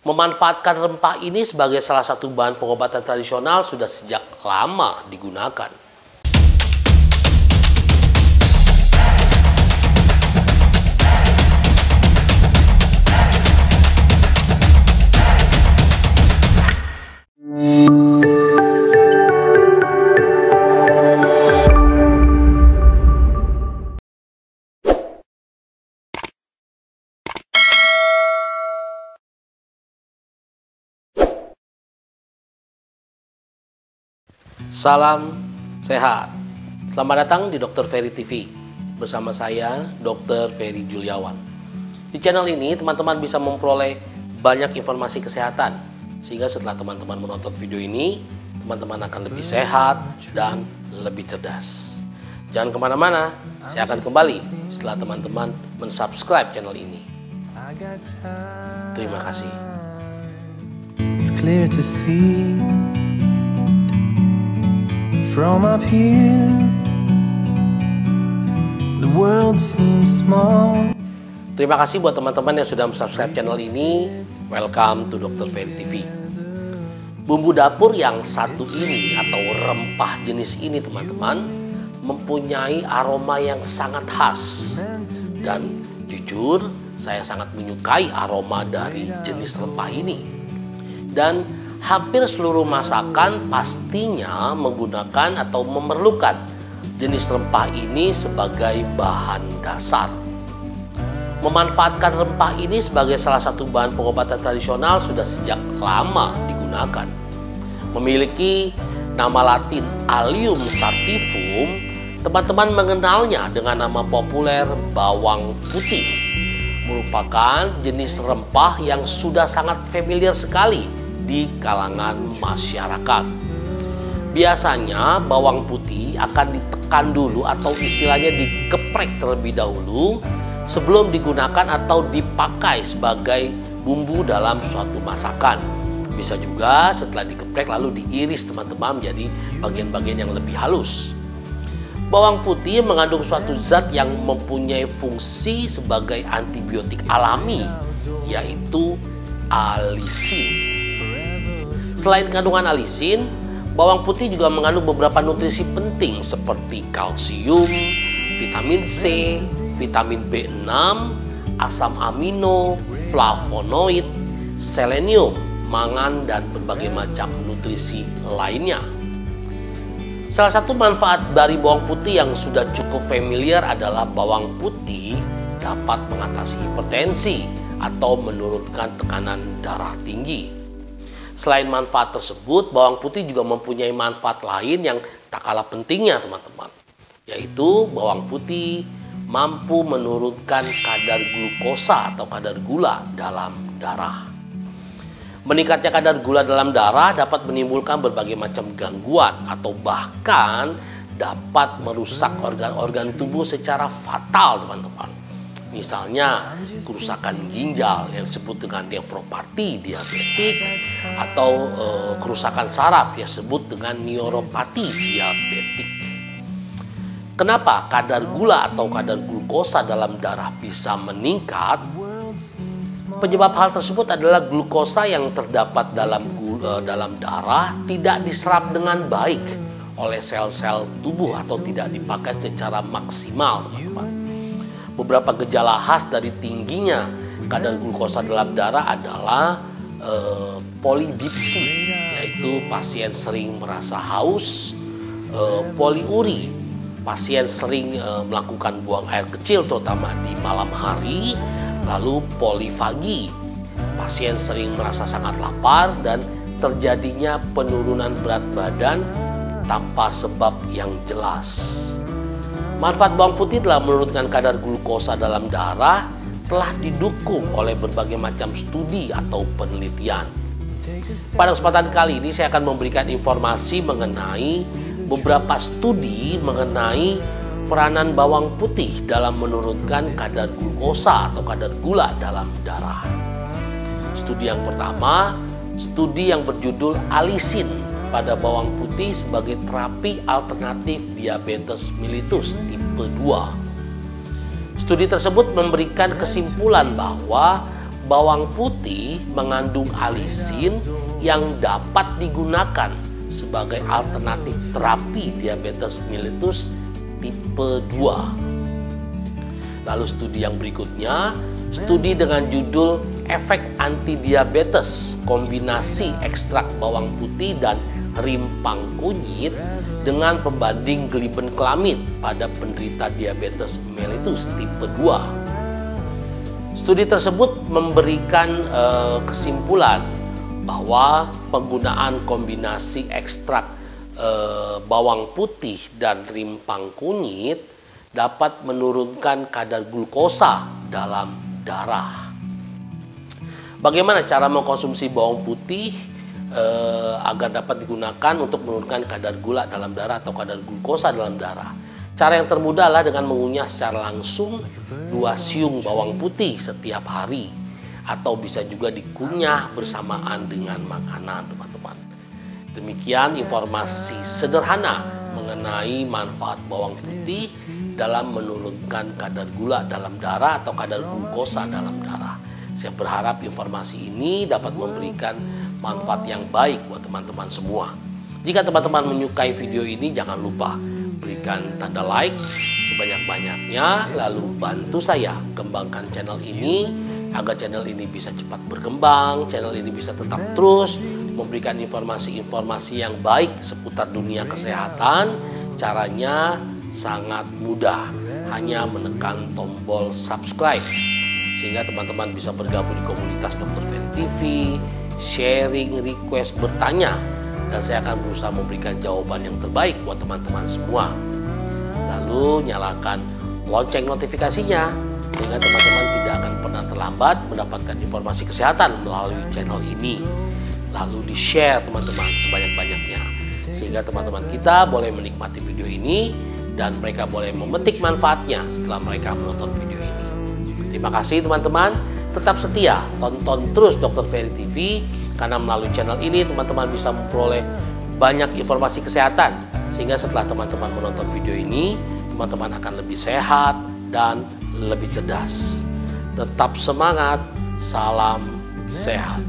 Memanfaatkan rempah ini sebagai salah satu bahan pengobatan tradisional sudah sejak lama digunakan. Salam sehat. Selamat datang di Dr. Ferry TV. Bersama saya, Dr. Ferry Juliawan. Di channel ini, teman-teman bisa memperoleh banyak informasi kesehatan. Sehingga setelah teman-teman menonton video ini, teman-teman akan lebih sehat dan lebih cerdas. Jangan kemana-mana, saya akan kembali setelah teman-teman mensubscribe channel ini. Terima kasih. It's clear to see from up here, the world seems small. Terima kasih buat teman-teman yang sudah subscribe channel ini. Welcome to Dr. Ferry TV. Bumbu dapur yang satu ini atau rempah jenis ini teman-teman mempunyai aroma yang sangat khas. Dan jujur saya sangat menyukai aroma dari jenis rempah ini. Dan hampir seluruh masakan pastinya menggunakan atau memerlukan jenis rempah ini sebagai bahan dasar. Memanfaatkan rempah ini sebagai salah satu bahan pengobatan tradisional sudah sejak lama digunakan. Memiliki nama latin Allium sativum, teman-teman mengenalnya dengan nama populer bawang putih. Merupakan jenis rempah yang sudah sangat familiar sekali di kalangan masyarakat. Biasanya bawang putih akan ditekan dulu atau istilahnya dikeprek terlebih dahulu sebelum digunakan atau dipakai sebagai bumbu dalam suatu masakan. Bisa juga setelah dikeprek lalu diiris teman-teman menjadi bagian-bagian yang lebih halus. Bawang putih mengandung suatu zat yang mempunyai fungsi sebagai antibiotik alami, yaitu alisin. Selain kandungan alisin, bawang putih juga mengandung beberapa nutrisi penting seperti kalsium, vitamin C, vitamin B6, asam amino, flavonoid, selenium, mangan, dan berbagai macam nutrisi lainnya. Salah satu manfaat dari bawang putih yang sudah cukup familiar adalah bawang putih dapat mengatasi hipertensi atau menurunkan tekanan darah tinggi. Selain manfaat tersebut, bawang putih juga mempunyai manfaat lain yang tak kalah pentingnya teman-teman. Yaitu bawang putih mampu menurunkan kadar glukosa atau kadar gula dalam darah. Meningkatnya kadar gula dalam darah dapat menimbulkan berbagai macam gangguan atau bahkan dapat merusak organ-organ tubuh secara fatal teman-teman. Misalnya kerusakan ginjal yang disebut dengan nefropati diabetik atau kerusakan saraf yang disebut dengan neuropati diabetik. Kenapa kadar gula atau kadar glukosa dalam darah bisa meningkat? Penyebab hal tersebut adalah glukosa yang terdapat dalam darah tidak diserap dengan baik oleh sel-sel tubuh atau tidak dipakai secara maksimal, teman-teman. Beberapa gejala khas dari tingginya kadar glukosa dalam darah adalah polidipsi, yaitu pasien sering merasa haus, poliuri, pasien sering melakukan buang air kecil terutama di malam hari, lalu polifagi, pasien sering merasa sangat lapar dan terjadinya penurunan berat badan tanpa sebab yang jelas. Manfaat bawang putih dalam menurunkan kadar glukosa dalam darah telah didukung oleh berbagai macam studi atau penelitian. Pada kesempatan kali ini saya akan memberikan informasi mengenai beberapa studi mengenai peranan bawang putih dalam menurunkan kadar glukosa atau kadar gula dalam darah. Studi yang pertama, studi yang berjudul alisin pada bawang putih sebagai terapi alternatif diabetes mellitus tipe 2. Studi tersebut memberikan kesimpulan bahwa bawang putih mengandung alisin yang dapat digunakan sebagai alternatif terapi diabetes mellitus tipe 2. Lalu studi yang berikutnya, studi dengan judul efek anti-diabetes kombinasi ekstrak bawang putih dan rimpang kunyit dengan pembanding glibenclamid pada penderita diabetes mellitus tipe 2. Studi tersebut memberikan kesimpulan bahwa penggunaan kombinasi ekstrak bawang putih dan rimpang kunyit dapat menurunkan kadar glukosa dalam darah. Bagaimana cara mengkonsumsi bawang putih agar dapat digunakan untuk menurunkan kadar gula dalam darah atau kadar glukosa dalam darah? Cara yang termudah adalah dengan mengunyah secara langsung 2 siung bawang putih setiap hari, atau bisa juga dikunyah bersamaan dengan makanan, teman-teman. Demikian informasi sederhana mengenai manfaat bawang putih dalam menurunkan kadar gula dalam darah atau kadar glukosa dalam darah. Saya berharap informasi ini dapat memberikan manfaat yang baik buat teman-teman semua. Jika teman-teman menyukai video ini, jangan lupa berikan tanda like sebanyak-banyaknya, lalu bantu saya kembangkan channel ini agar channel ini bisa cepat berkembang, channel ini bisa tetap terus memberikan informasi-informasi yang baik seputar dunia kesehatan. Caranya sangat mudah, hanya menekan tombol subscribe sehingga teman-teman bisa bergabung di komunitas Dr. Ferry TV, sharing, request, bertanya, dan saya akan berusaha memberikan jawaban yang terbaik buat teman-teman semua. Lalu nyalakan lonceng notifikasinya sehingga teman-teman tidak akan pernah terlambat mendapatkan informasi kesehatan melalui channel ini. Lalu di-share teman-teman sebanyak-banyaknya sehingga teman-teman kita boleh menikmati video ini dan mereka boleh memetik manfaatnya setelah mereka menonton video ini. Terima kasih teman-teman, tetap setia tonton terus Dr. Ferry TV karena melalui channel ini teman-teman bisa memperoleh banyak informasi kesehatan sehingga setelah teman-teman menonton video ini teman-teman akan lebih sehat dan lebih cerdas. Tetap semangat, salam sehat.